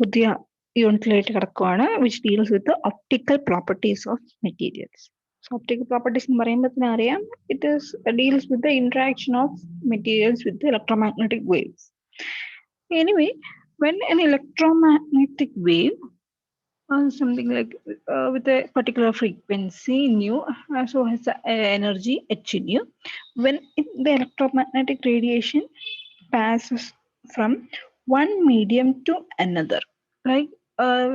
പുതിയ യൂണിറ്റിലേക്ക് കടക്കുകയാണ്, which deals with optical properties of materials. So optical properties എന്ന് പറയുമ്പോൾ തന്നെ അറിയാം, it is deals with the interaction of materials with the electromagnetic waves. Anyway, when an electromagnetic wave something like with a particular frequency nu, so has energy h nu, when the electromagnetic radiation passes from one medium to another, like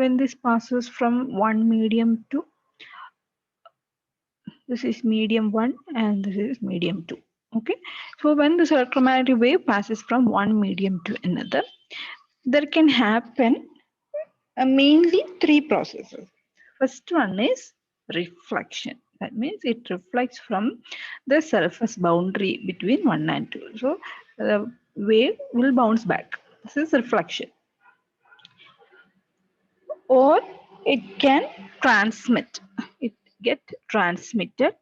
when this passes from one medium to, this is medium 1 and this is medium 2. Okay, so when this electromagnetic wave passes from one medium to another, there can happen mainly three processes. First one is reflection. That means it reflects from the surface boundary between 1 and 2. So the wave will bounce back. This is reflection. Or it can transmit. It get transmitted.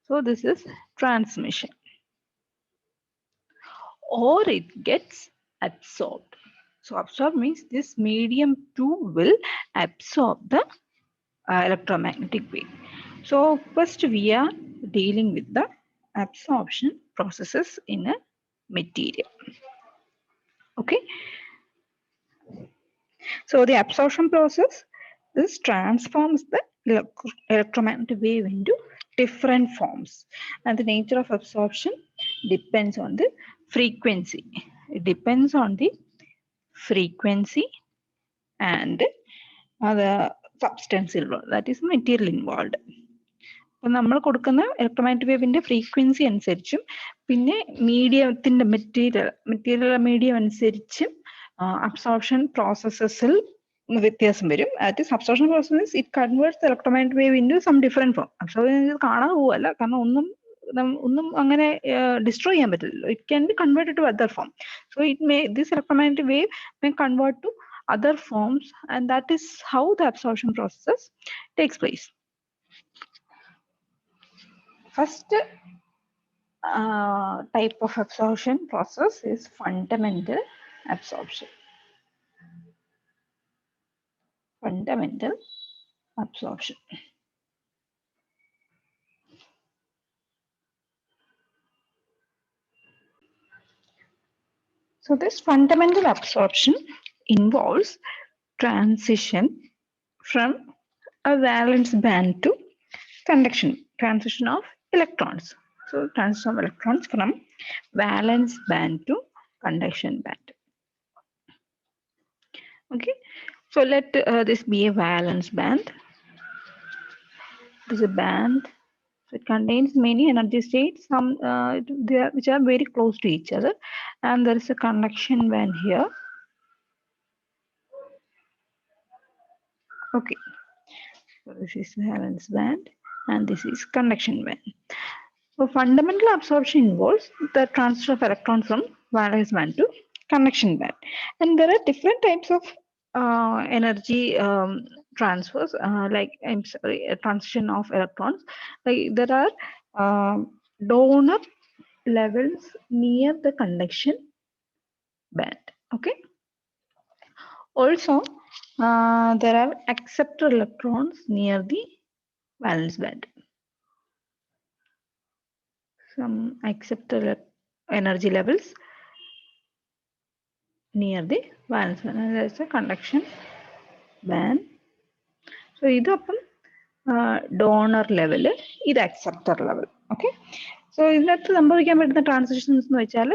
So this is transmission. Or it gets absorbed. So absorb means this medium 2 will absorb the electromagnetic wave. So first we are dealing with the absorption processes in a material. Okay. So the absorption process, this transforms the electromagnetic wave into different forms, and the nature of absorption depends on the frequency. It depends on the frequency and the substance involved, that is material involved. അപ്പം നമ്മൾ കൊടുക്കുന്ന electromagnetic വേവിന്റെ frequency അനുസരിച്ചും പിന്നെ മീഡിയത്തിന്റെ material medium അനുസരിച്ചും absorption പ്രോസസ്സസിൽ വ്യത്യാസം വരും. That is absorption process, it converts electromagnetic wave into some different form. Absorption കാണാതെ പോവല്ല, കാരണം ഒന്നും അങ്ങനെ ഡിസ്ട്രോയ് ചെയ്യാൻ പറ്റില്ലല്ലോ. It can be converted to other form. So this electromagnetic wave may convert to other forms, and that is how the absorption process takes place. First type of absorption process is fundamental absorption. Fundamental absorption. So this fundamental absorption involves transition from a valence band to conduction, transition of electrons. So transition of electrons from valence band to conduction band. Okay, so let this be a valence band. This is a band. So it contains many energy states, some which are very close to each other, and there is a conduction band here. Okay, so this is valence band and this is conduction band. So fundamental absorption involves the transfer of electrons from valence band to conduction band, and there are different types of energy transfers, like transition of electrons. Like there are donor levels near the conduction band. Okay. Also, there are acceptor electrons near the valence band. Some acceptor energy levels near the valence band, and there is a conduction band. So ഇത് അപ്പം donor level, ഇത് acceptor level. Okay, so ഇതിനകത്ത് സംഭവിക്കാൻ പറ്റുന്ന transitions എന്ന് വെച്ചാൽ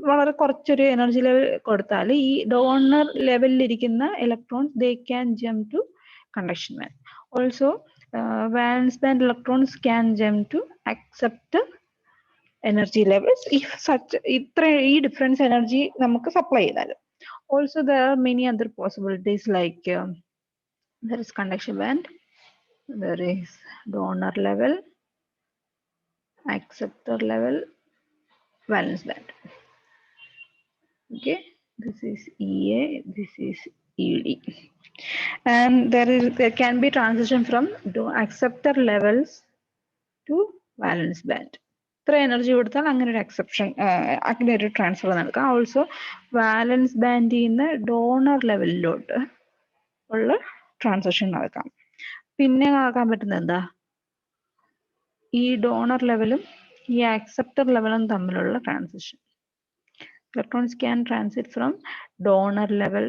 വളരെ കുറച്ചൊരു എനർജി ലെവൽ കൊടുത്താൽ ഈ ഡോണർ ലെവലിലിരിക്കുന്ന electrons they can jump to conduction band. Also valence band electrons can jump to acceptor energy levels if such ഈ ഡിഫറൻസ് എനർജി നമുക്ക് സപ്ലൈ ചെയ്താൽ. Also there are many other possibilities like there is conduction band, there is donor level, acceptor level, valence band. Okay, this is EA, this is ED, and there can be transition from acceptor levels to valence band. ഇത്ര energy കൊടുത്താൽ അങ്ങനെ ഒരു exception, അങ്ങനെ ഒരു transfer നടക്കാം. Also വാലൻസ് ബാൻഡിൽ നിന്ന് donor ലെവലിലോട്ട് ഉള്ള transaction നടക്കാം. പിന്നെ നടക്കാൻ പറ്റുന്നത് എന്താ, ഈ ഡോണർ ലെവലും ഈ ആക്സെപ്റ്റർ ലെവലും തമ്മിലുള്ള transition. Electrons can transit from donor level,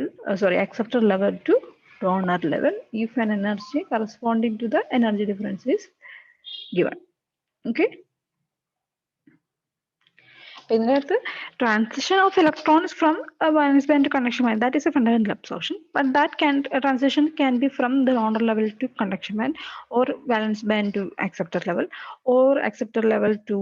acceptor level to donor level if an energy corresponding to the energy difference is given. Okay. ഇതിനകത്ത് transition of electrons from a valence band to conduction band, that is a fundamental absorption, but that transition can be from the donor level to conduction band, or valence band to acceptor level, or acceptor level to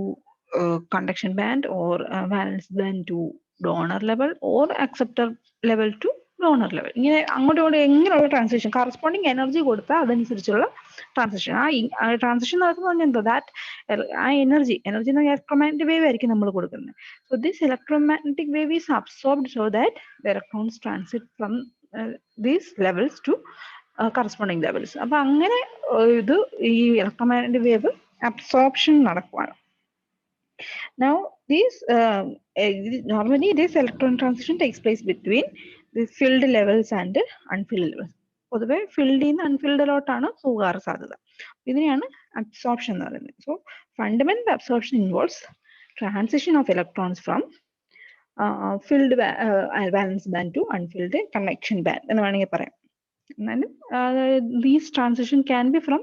conduction band, or valence band to donor level, or acceptor level to donor level. ഇങ്ങനെ അങ്ങോട്ടും ഇങ്ങോട്ടും എങ്ങനെയുള്ള transition corresponding energy കൊടുത്താൽ അതനുസരിച്ചുള്ള transition. ആ transition നടക്കുന്നത് എന്താ, that ആ എനർജി ഇലക്ട്രോമാഗ്നറ്റിക് വേവ് ആയിരിക്കും നമ്മൾ കൊടുക്കുന്നത്. So this electromagnetic wave is absorbed so that the electrons transit from these levels to corresponding levels. അപ്പൊ അങ്ങനെ ഇത് ഈ ഇലക്ട്രോമാഗ്നറ്റിക് വേവ് അബ്സോർപ്ഷൻ നടക്കുവാണ്. Now normally this electron transition takes place between the filled levels and unfilled levels. പൊതുവെ ഫിൽഡിൽ നിന്ന് അൺഫിൽഡിലോട്ടാണ് പോകാറ് സാധ്യത. ഇതിനെയാണ് അബ്സോർപ്ഷൻ എന്ന് പറയുന്നത്. So fundamental absorption involves transition of electrons from filled valence band to unfilled conduction band എന്ന് വേണമെങ്കിൽ പറയാം. എന്നാലും these transition can be from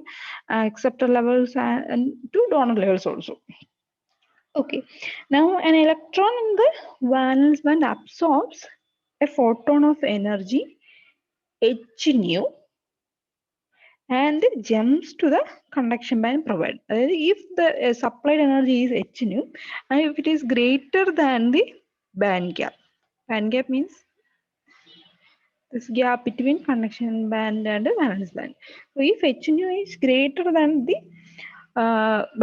acceptor levels and to donor levels also. Okay, now an electron in the valence band absorbs a photon of energy h nu and jumps to the conduction band provided. If the supplied energy is h nu and if it is greater than the band gap. Band gap means this gap between conduction band and the valence band. So if h nu is greater than the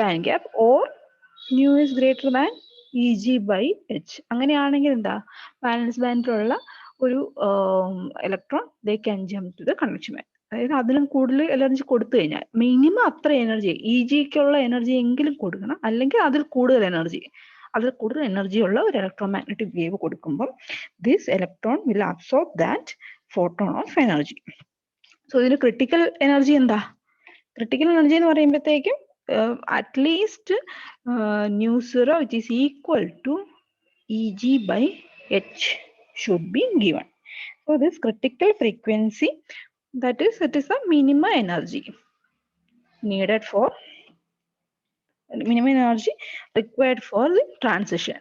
band gap, or nu is greater than Eg by h, അങ്ങനെയാണെങ്കിൽ എന്താ, valence ബാൻഡിലുള്ള ഒരു electron they can jump to the conduction band. അതായത് അതിലും കൂടുതൽ energy കൊടുത്തു കഴിഞ്ഞാൽ, minimum അത്ര എനർജി ഇജിക്കുള്ള എനർജി എങ്കിലും കൊടുക്കണം, അല്ലെങ്കിൽ അതിൽ കൂടുതൽ എനർജി ഉള്ള ഒരു ഇലക്ട്രോമാഗ്നറ്റിക് വേവ് കൊടുക്കുമ്പോൾ this electron will absorb that photon of energy. So ഇതിന് ക്രിട്ടിക്കൽ എനർജി എന്താ, ക്രിട്ടിക്കൽ എനർജി എന്ന് പറയുമ്പോഴത്തേക്കും at least nu zero which is equal to Eg by h should be given. So this critical frequency, that is, it is a minimum energy needed for minimum energy required for the transition.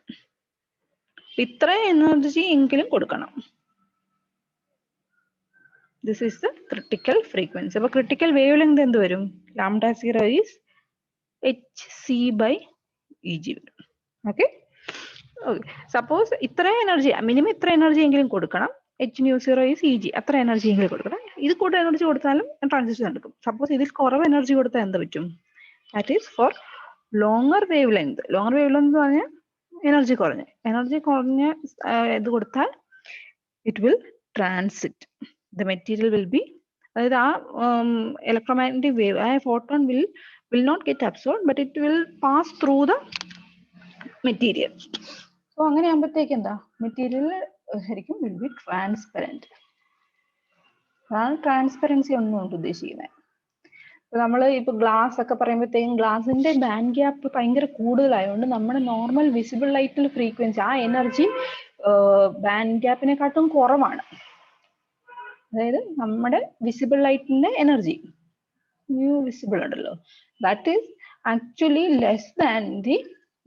ഇത്ര energy എങ്കിലും കൊടുക്കണം. This is the critical frequency. അപ്പോൾ critical wavelength എന്ത് വരും, lambda 0 is hc by Eg. Okay. Suppose ഇത്ര energy, minimum ഇത്ര energy എങ്കിലും കൊടുക്കണം, h nu 0 is Eg, അത്ര എനർജി എങ്കിലും കൊടുക്കണം. ഇത് കൂടുതൽ എനർജി കൊടുത്താലും ട്രാൻസിഷൻ നടക്കും. സപ്പോസ് ഇതിൽ കുറവ് എനർജി കൊടുത്താൽ എന്ത് പറ്റും, that is four longer wave length. Longer wave length എന്ന് പറഞ്ഞാൽ എനർജി കുറഞ്ഞ ഇത് കൊടുത്താൽ it will transit, the material will be, അതായത് ആ ഇലക്ട്രോമാഗ്നറ്റിക് വേവ്, ആ photon will not get absorbed, but it will pass through the material. So അങ്ങനെ ആകുമ്പോഴത്തേക്ക് എന്താ, മെറ്റീരിയൽ ശരിക്കും will be transparent. ട്രാൻസ്പെറൻസി ഒന്നും ഉദ്ദേശിക്കുന്നത്. നമ്മൾ ഇപ്പൊ ഗ്ലാസ് ഒക്കെ പറയുമ്പോഴത്തേക്കും ഗ്ലാസിന്റെ ബാൻഡ് ഗ്യാപ്പ് ഭയങ്കര കൂടുതലായതുകൊണ്ട് നമ്മുടെ നോർമൽ വിസിബിൾ ലൈറ്റിൽ ഫ്രീക്വൻസി, ആ എനർജി ബാൻഡ് ഗ്യാപ്പിനെക്കാട്ടും കുറവാണ്. അതായത് നമ്മുടെ വിസിബിൾ ലൈറ്റിന്റെ എനർജി mu visible ഉണ്ടല്ലോ, that is actually less than the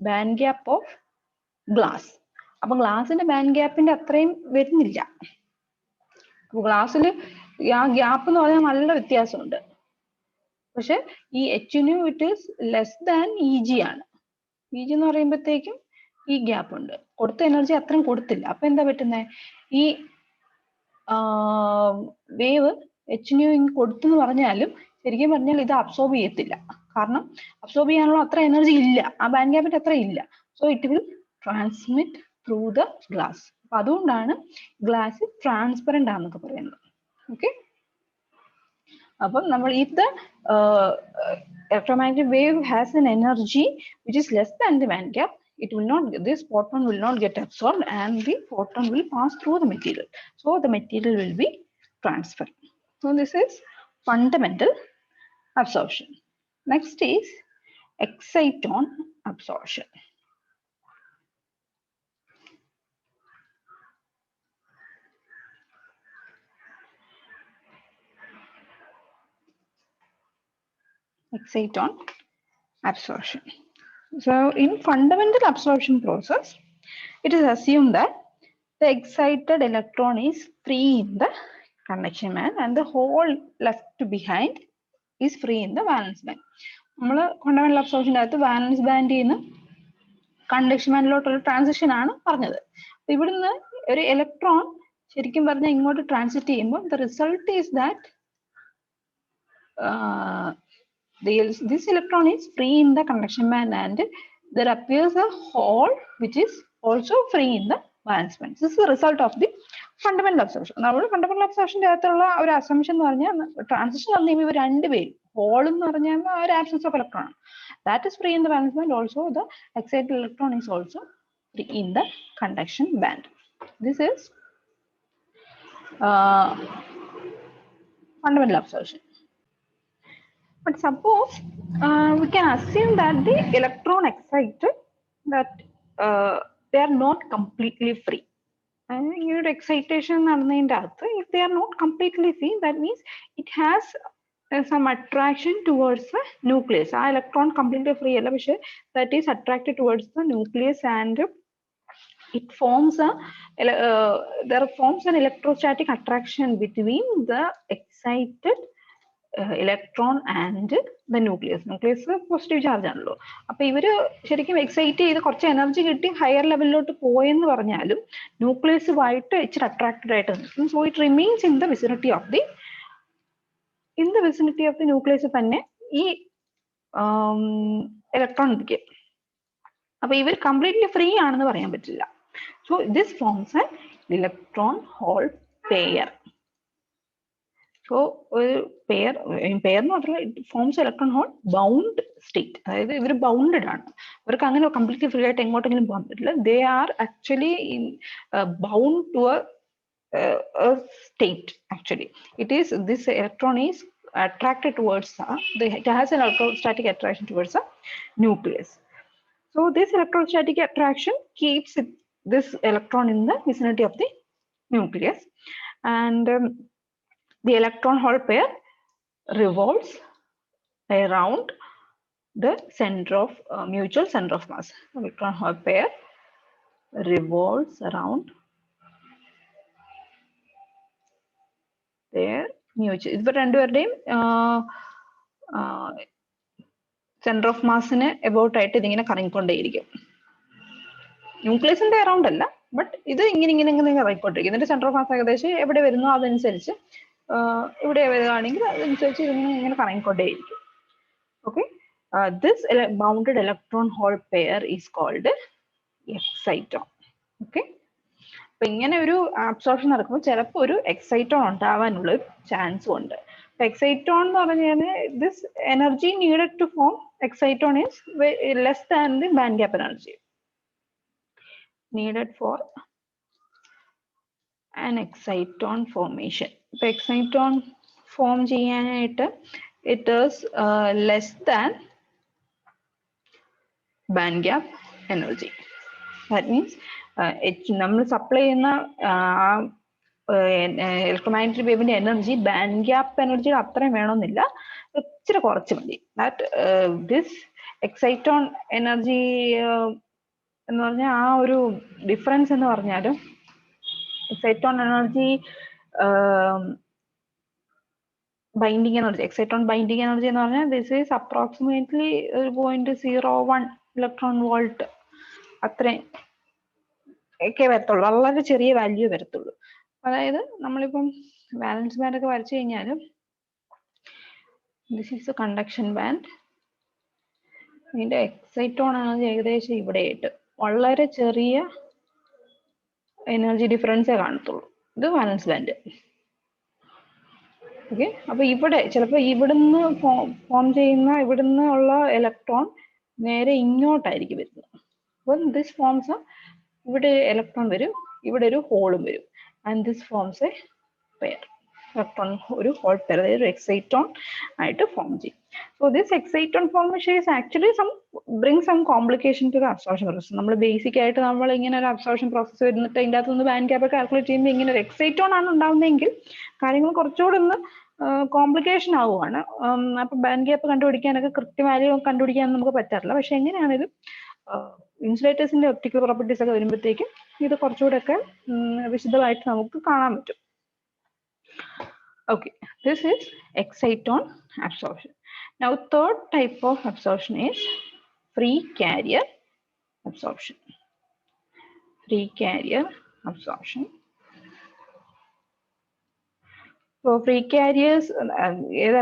band gap of glass. അപ്പൊ ഗ്ലാസിന്റെ ബാൻഡ് ഗ്യാപ്പിന്റെ അത്രയും വരുന്നില്ല. ഗ്ലാസ്സിൽ ആ ഗ്യാപ്പ് എന്ന് പറഞ്ഞാൽ നല്ല വ്യത്യാസമുണ്ട്. പക്ഷെ ഈ h nu it is less than Eg ആണ്. Eg എന്ന് പറയുമ്പോഴത്തേക്കും ഈ ഗ്യാപ്പ് ഉണ്ട്, കൊടുത്ത എനർജി അത്രയും കൊടുത്തില്ല. അപ്പൊ എന്താ പറ്റുന്നത്, ഈ വേവ് h nu കൊടുത്തെന്ന് പറഞ്ഞാലും ശരിക്കും പറഞ്ഞാൽ ഇത് അബ്സോർബ് ചെയ്യത്തില്ല. കാരണം അബ്സോർബ് ചെയ്യാനുള്ള അത്ര എനർജി ഇല്ല, ആ ബാൻഡ് ഗ്യാപ്പിന്റെ അത്ര ഇല്ല. So it will transmit through the glass. അപ്പൊ അതുകൊണ്ടാണ് ഗ്ലാസ് ട്രാൻസ്പെറന്റ് ആണെന്നൊക്കെ പറയുന്നത്. Okay, If the electromagnetic wave has an energy which is less than the band gap, this photon will not get absorbed and the photon will pass through the material. So the material will be transferred. So this is fundamental absorption. Next is exciton absorption. Exciton absorption. So in fundamental absorption process, it is assumed that the excited electron is free in the conduction band and the hole left behind is free in the valence band. Fundamental absorption at the valence band in conduction band transition ആണ് പറഞ്ഞത്. ഇവിടുന്ന് ഒരു electron ശരിക്കും പറഞ്ഞാൽ ഇങ്ങോട്ട് transit ചെയ്യുമ്പോൾ the result is that this electron is free in the conduction band and there appears a hole which is also free in the valence band. This is the result of the fundamental absorption. നമ്മൾ fundamental absorption അകത്തുള്ള ഒരു assumption എന്ന് പറഞ്ഞാൽ transition വന്നു കഴിയുമ്പോൾ ഇവർ രണ്ടുപേരും hole എന്ന് പറഞ്ഞാൽ ഒരു absence of electron. That is free in the valence band. Also the excited electron is also free in the conduction band. This is fundamental absorption. But suppose we can assume that the electron excited that they are not completely free. And your excitation if they are not completely free, that means it has some attraction towards the nucleus. Our electron completely free, that is attracted towards the nucleus and it forms there forms an electrostatic attraction between the excited electron and the nucleus. Nucleus positive charge ആണല്ലോ. അപ്പോൾ ഇവര് ശരിക്കും excite ചെയ്ത് കുറച്ച് energy കിട്ടി higher ലെവലിലോട്ട് പോയെന്ന് പറഞ്ഞാലും ന്യൂക്ലിയസുമായിട്ട് ഇച്ചിരി അട്രാക്റ്റഡ് ആയിട്ട് നിൽക്കും. So it remains in the vicinity of the nucleus തന്നെ ഈ ഇലക്ട്രോൺ ഇരിക്കും. അപ്പൊ ഇവർ കംപ്ലീറ്റ്ലി ഫ്രീ ആണെന്ന് പറയാൻ പറ്റില്ല. So this forms an electron hole pair. So pair it forms electron hole bound state. അതായത് ഇവർ ബൗണ്ടഡ് ആണ്. ഇവർക്ക് അങ്ങനെ കംപ്ലീറ്റ്ലി ഫ്രീ ആയിട്ട് എങ്ങോട്ടെങ്കിലും പോകാൻ പറ്റില്ല. They are actually bound to a state. Actually, this electron is attracted towards it has an electrostatic attraction towards the nucleus. So this electrostatic attraction keeps this electron in the vicinity of the nucleus, and the electron hole pair revolves around the center of mutual center of mass. Electron hole pair revolves around their mutual. ഇവർ രണ്ടുപേരുടെയും centre of മാസിന് about ആയിട്ട് ഇതിങ്ങനെ കറങ്ങിക്കൊണ്ടേയിരിക്കും. ന്യൂക്ലിയസിന്റെ around അല്ല, but ഇത് ഇങ്ങനെ കറങ്ങിക്കൊണ്ടിരിക്കും. ഇതിന്റെ centre of mass ഏകദേശം എവിടെ വരുന്നോ അതനുസരിച്ച് ഇവിടെ വരികയാണെങ്കിൽ അതനുസരിച്ച് ഇങ്ങനെ കറങ്ങിക്കൊണ്ടേയിരിക്കും. Okay, this bounded electron hole pair is called exciton. Okay, അപ്പൊ ഇങ്ങനെ ഒരു അബ്സോർപ്ഷൻ നടക്കുമ്പോൾ ചിലപ്പോൾ ഒരു എക്സൈറ്റോൺ ഉണ്ടാവാനുള്ള ചാൻസും ഉണ്ട്. Exciton എന്ന് പറഞ്ഞാൽ this energy needed to form exciton is less than the band gap energy needed for an exciton formation. ഇപ്പൊ exciton ഫോം ചെയ്യാനായിട്ട് it is less than band gap energy. That means നമ്മൾ supply ചെയ്യുന്ന electromagnetic വേവിന്റെ energy band gap എനർജിയുടെ അത്രയും വേണമെന്നില്ല, ഇച്ചിരി കുറച്ച് മതി. ദാറ്റ് ദിസ് എക്സൈറ്റോൺ എനർജി എന്ന് പറഞ്ഞാൽ ആ ഒരു ഡിഫറൻസ് എന്ന് പറഞ്ഞാൽ exciton energy binding energy, exciton binding energy എന്ന് പറഞ്ഞാൽ this is approximately 0.01 electron volt അത്രയും ഒക്കെ വരത്തുള്ളൂ, വളരെ ചെറിയ വാല്യൂ വരത്തുള്ളൂ. അതായത് നമ്മളിപ്പം വാലൻസ് ബാൻഡ് ഒക്കെ വരച്ചു കഴിഞ്ഞാലും this is A conduction band, ഇതിന്റെ എക്സൈറ്റോൺ എനർജി ഏകദേശം ഇവിടെയായിട്ട് വളരെ ചെറിയ എനർജി ഡിഫറൻസേ കാണത്തുള്ളൂ. ഇത് വാലൻസ് ബാൻഡ്. ഓക്കെ, അപ്പൊ ഇവിടെ ചിലപ്പോൾ ഇവിടുന്ന് ഫോം ചെയ്യുന്ന ഇവിടുന്ന് ഉള്ള ഇലക്ട്രോൺ നേരെ ഇങ്ങോട്ടായിരിക്കും വരുന്നത്. അപ്പം ദിസ് ഫോംസ് ഇവിടെ ഇലക്ട്രോൺ വരും, ഇവിടെ ഒരു ഹോളും വരും, and this forms a pair. Electron ഒരു ഹോൾ പെയർ, അതായത് ഒരു എക്സൈറ്റോൺ ആയിട്ട് ഫോം ചെയ്യും. So this exciton formation is actually bring some complication to the absorption process. നമ്മൾ ബേസിക് ആയിട്ട് നമ്മൾ ഇങ്ങനെ ഒരു അബ്സോർപ്ഷൻ പ്രോസസ് വരുന്നിട്ട് അതിൻ്റെ അകത്തുനിന്ന് ബാൻഡ് ഗ്യാപ്പ് കാൽക്കുലേറ്റ് ചെയ്യുമ്പോൾ ഇങ്ങനെ ഒരു എക്സൈറ്റോൺ ആണ് ഉണ്ടാവുന്നതെങ്കിൽ കാര്യങ്ങൾ കുറച്ചുകൂടെ ഒന്ന് കോംപ്ലിക്കേഷൻ ആവുകയാണ്. അപ്പൊ ബാൻഡ് ഗ്യാപ്പ് കണ്ടുപിടിക്കാനൊക്കെ കൃത്യ വാല്യൂ കണ്ടുപിടിക്കാൻ നമുക്ക് പറ്റാറില്ല. പക്ഷെ എങ്ങനെയാണെങ്കിലും ഇൻസുലേറ്റേഴ്സിന്റെ ഒപ്റ്റിക്കൽ പ്രോപ്പർട്ടീസ് ഒക്കെ വരുമ്പോഴത്തേക്കും ഇത് കുറച്ചുകൂടെ ഒക്കെ വിശദമായിട്ട് നമുക്ക് കാണാൻ പറ്റും. Okay, this is exciton absorption. Now, third type of absorption is free carrier absorption. Free carrier absorption. So, free carriers,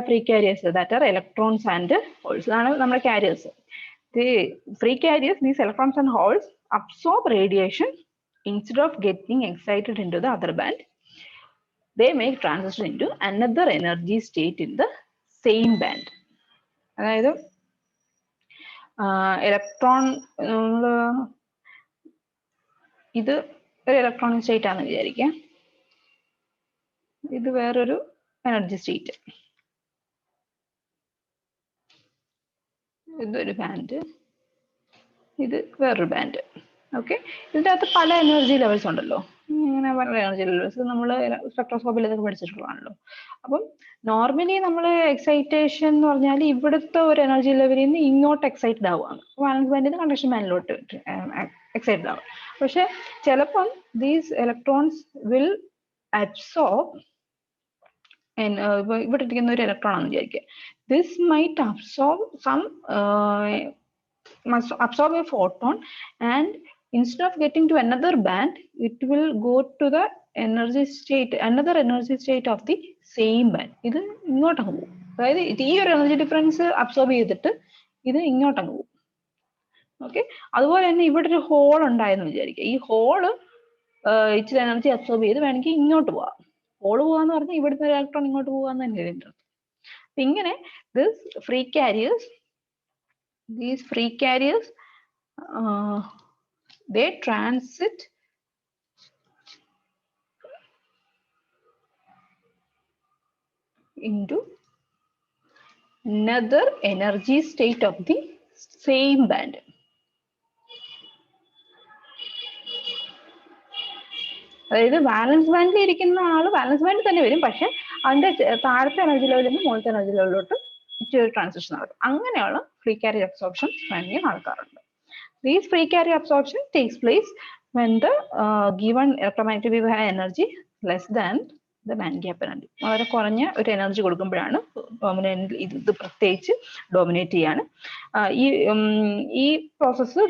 free carriers that are electrons and holes. That's carriers. The free carriers, these electrons and holes absorb radiation instead of getting excited into the other band. They make transition into another energy state in the same band. അതായത് electron ഇത് ഒരു electronic state ആണെന്ന് വിചാരിക്കാം, ഇത് വേറൊരു energy state, ഇതൊരു band, ഇത് വേറൊരു ബാൻഡ്. ഓക്കെ, ഇതിൻ്റെ അകത്ത് പല എനർജി ലെവൽസ് ഉണ്ടല്ലോ, ഇങ്ങനെ പല എനർജി ലെവൽസ് നമ്മൾ സ്പെക്ട്രോസ്കോപ്പിൽ ഇതൊക്കെ പഠിച്ചിട്ടുള്ളതാണല്ലോ. അപ്പം നോർമലി നമ്മൾ എക്സൈറ്റേഷൻ എന്ന് പറഞ്ഞാൽ ഇവിടുത്തെ ഒരു എനർജി ലെവലിൽ നിന്ന് ഇങ്ങോട്ട് എക്സൈറ്റഡ് ആവുകയാണ്, വാലൻസ് ബാൻഡിൽ നിന്ന് കണ്ടക്ഷൻ ബാൻഡിലോട്ട് എക്സൈറ്റഡ് ആവും. പക്ഷെ ചിലപ്പം ദീസ് ഇലക്ട്രോൺസ് വിൽ അബ്സോർബ്, ഇവിടെ ഇരിക്കുന്ന ഒരു ഇലക്ട്രോൺ ആണെന്ന് വിചാരിക്കുക, this might absorb absorb a photon, and instead of getting to another band, it will go to the energy state, another energy state of the same band. ഇത് ഇങ്ങോട്ടങ്ങ് പോകും, അതായത് ഈ ഒരു എനർജി ഡിഫറൻസ് അബ്സോർബ് ചെയ്തിട്ട് ഇത് ഇങ്ങോട്ടങ്ങ് പോകും. ഓക്കെ, അതുപോലെ തന്നെ ഇവിടെ ഒരു ഹോൾ ഉണ്ടായെന്ന് വിചാരിക്കുക, ഈ ഹോള് ഇച്ചിരി എനർജി അബ്സോർബ് ചെയ്ത് വേണമെങ്കിൽ ഇങ്ങോട്ട് പോവാം. ഹോള് പോവാന്ന് പറഞ്ഞാൽ ഇവിടുത്തെ ഇലക്ട്രോൺ ഇങ്ങോട്ട് പോകാന്ന് തന്നെ ഇതിൻ്റെ അർത്ഥം. അപ്പൊ ഇങ്ങനെ these free carriers they transit into another energy state of the same band. അതായത് വാലൻസ് ബാൻഡിൽ ഇരിക്കുന്ന ആള് വാലൻസ് ബാൻഡിൽ തന്നെ വരും, പക്ഷെ അതിന്റെ താഴത്തെ എനർജി ലെവലിൽ നിന്ന് മുകളിലത്തെ എനർജി ലെവലിലോട്ട് ഇച്ചിരി ട്രാൻസിഷൻ നടക്കും. അങ്ങനെയുള്ള ഫ്രീ കാരിയർ അബ്സോർപ്ഷൻ വേണമെങ്കിൽ നടക്കാറുണ്ട്. These free carrier absorption takes place when the given electromagnetic wave has energy less than the band gap energy. വളരെ കുറഞ്ഞ ഒരു എനർജി കൊടുക്കുമ്പോഴാണ് ഇത് പ്രത്യേകിച്ച് ഡോമിനേറ്റ് ചെയ്യാണ്. ഈ process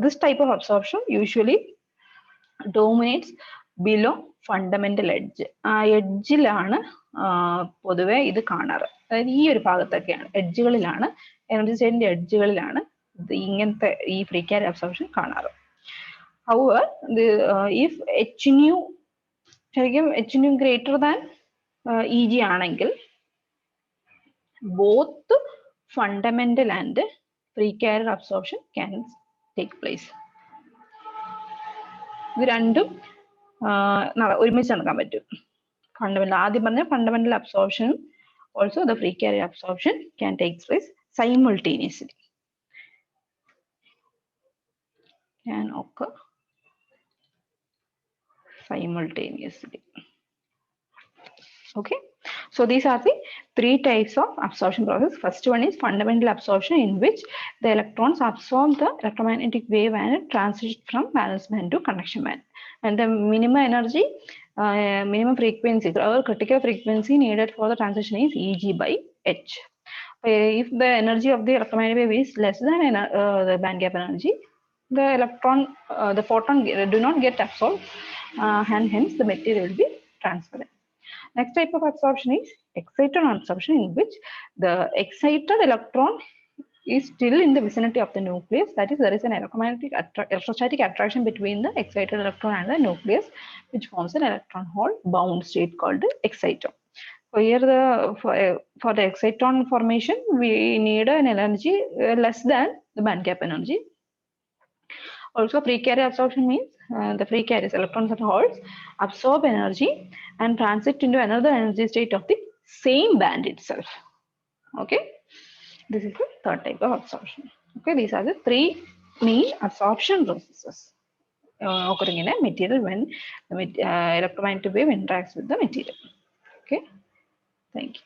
this type of absorption usually dominates below fundamental edge. ആ എഡ്ജിലാണ് പൊതുവെ ഇത് കാണാറ്. അതായത് ഈ ഒരു ഭാഗത്തൊക്കെയാണ്, എഡ്ജുകളിലാണ്, എനർജി സ്റ്റേറ്റിന്റെ എഡ്ജുകളിലാണ് ഇങ്ങനത്തെ ഈ ഫ്രീ കാരിയർ അബ്സോർപ്ഷൻ കാണാറ്. However, if h nu ശരിക്കും h nu greater than Eg ആണെങ്കിൽ both fundamental and free carrier absorption can take place. ഇത് രണ്ടും ഒരുമിച്ച് നടക്കാൻ പറ്റും. ഫണ്ടമെന്റൽ ആദ്യം പറഞ്ഞ ഫണ്ടമെന്റൽ അബ്സോർപ്ഷനും also the free carrier absorption can take place simultaneously. Can occur simultaneously. Okay, so these are the three types of absorption process. First one is fundamental absorption, in which the electrons absorb the electromagnetic wave and transit from valence band to conduction band, and the minimum energy minimum frequency or critical frequency needed for the transition is Eg by h. If the energy of the electromagnetic wave is less than the band gap energy, the the photon do not get absorbed, and hence the material will be transparent. Next type of absorption is exciton absorption, in which the excited electron is still in the vicinity of the nucleus. That is, there is an electrostatic attraction between the excited electron and the nucleus, which forms an electron hole bound state called exciton. So here for the exciton formation, we need an energy less than the band gap energy. Also, free carrier absorption means the free carriers, electrons and holes, absorb energy and transit into another energy state of the same band itself. Okay, this is the third type of absorption. Okay, these are the three main absorption processes occurring in a material when the electromagnetic wave interacts with the material. Okay, thank you.